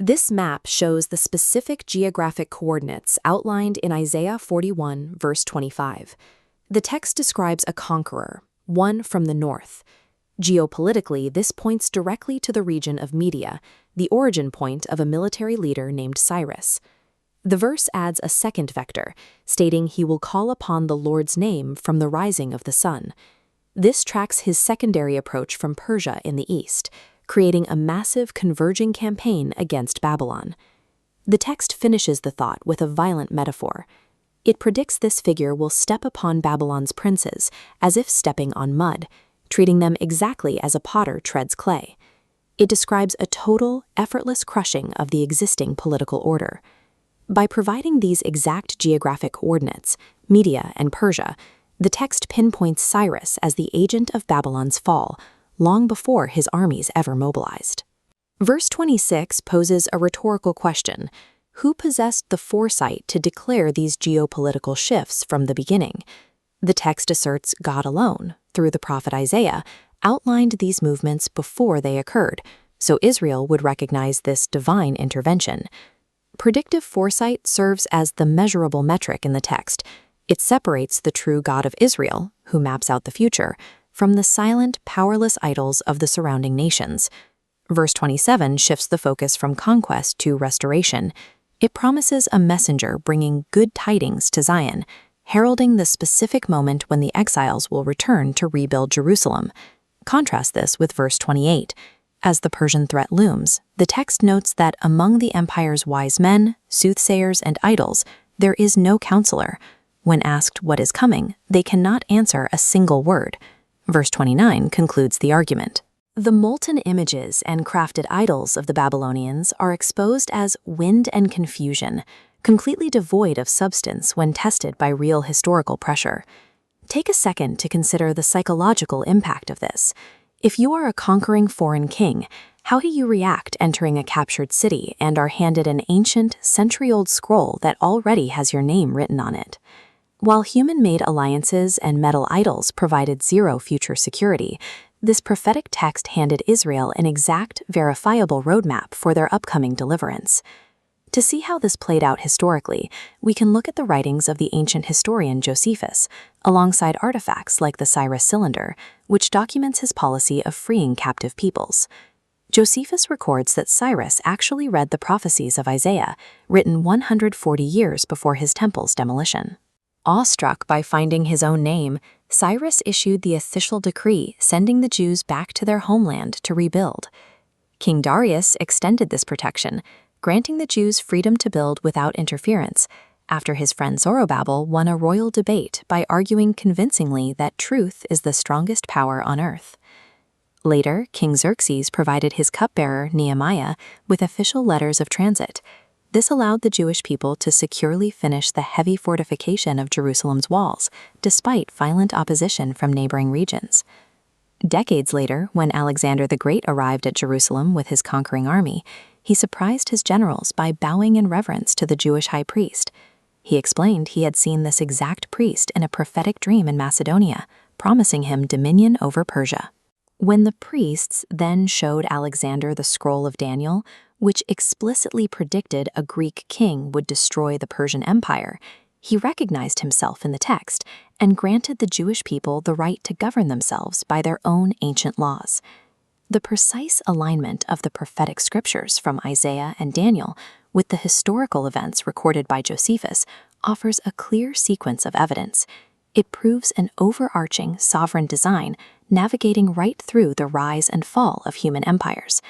This map shows the specific geographic coordinates outlined in Isaiah 41, verse 25. The text describes a conqueror, one from the north. Geopolitically, this points directly to the region of Media, the origin point of a military leader named Cyrus. The verse adds a second vector, stating he will call upon the Lord's name from the rising of the sun. This tracks his secondary approach from Persia in the east, creating a massive converging campaign against Babylon. The text finishes the thought with a violent metaphor. It predicts this figure will step upon Babylon's princes, as if stepping on mud, treating them exactly as a potter treads clay. It describes a total, effortless crushing of the existing political order. By providing these exact geographic coordinates, Media and Persia, the text pinpoints Cyrus as the agent of Babylon's fall, long before his armies ever mobilized. Verse 26 poses a rhetorical question: who possessed the foresight to declare these geopolitical shifts from the beginning? The text asserts God alone, through the prophet Isaiah, outlined these movements before they occurred, so Israel would recognize this divine intervention. Predictive foresight serves as the measurable metric in the text. It separates the true God of Israel, who maps out the future, from the silent, powerless idols of the surrounding nations. Verse 27 shifts the focus from conquest to restoration. It promises a messenger bringing good tidings to Zion, heralding the specific moment when the exiles will return to rebuild Jerusalem. Contrast this with verse 28. As the Persian threat looms, the text notes that among the empire's wise men, soothsayers, and idols, there is no counselor. When asked what is coming, they cannot answer a single word. Verse 29 concludes the argument. The molten images and crafted idols of the Babylonians are exposed as wind and confusion, completely devoid of substance when tested by real historical pressure. Take a second to consider the psychological impact of this. If you are a conquering foreign king, how do you react entering a captured city and are handed an ancient, century-old scroll that already has your name written on it? While human-made alliances and metal idols provided zero future security, this prophetic text handed Israel an exact, verifiable roadmap for their upcoming deliverance. To see how this played out historically, we can look at the writings of the ancient historian Josephus, alongside artifacts like the Cyrus cylinder, which documents his policy of freeing captive peoples. Josephus records that Cyrus actually read the prophecies of Isaiah, written 140 years before his temple's demolition. Awestruck by finding his own name, Cyrus issued the official decree sending the Jews back to their homeland to rebuild. King Darius extended this protection, granting the Jews freedom to build without interference, after his friend Zorobabel won a royal debate by arguing convincingly that truth is the strongest power on earth. Later, King Xerxes provided his cupbearer Nehemiah with official letters of transit. This allowed the Jewish people to securely finish the heavy fortification of Jerusalem's walls, despite violent opposition from neighboring regions. Decades later, when Alexander the Great arrived at Jerusalem with his conquering army, he surprised his generals by bowing in reverence to the Jewish high priest. He explained he had seen this exact priest in a prophetic dream in Macedonia, promising him dominion over Persia. When the priests then showed Alexander the scroll of Daniel, which explicitly predicted a Greek king would destroy the Persian Empire, he recognized himself in the text and granted the Jewish people the right to govern themselves by their own ancient laws. The precise alignment of the prophetic scriptures from Isaiah and Daniel with the historical events recorded by Josephus offers a clear sequence of evidence. It proves an overarching sovereign design navigating right through the rise and fall of human empires.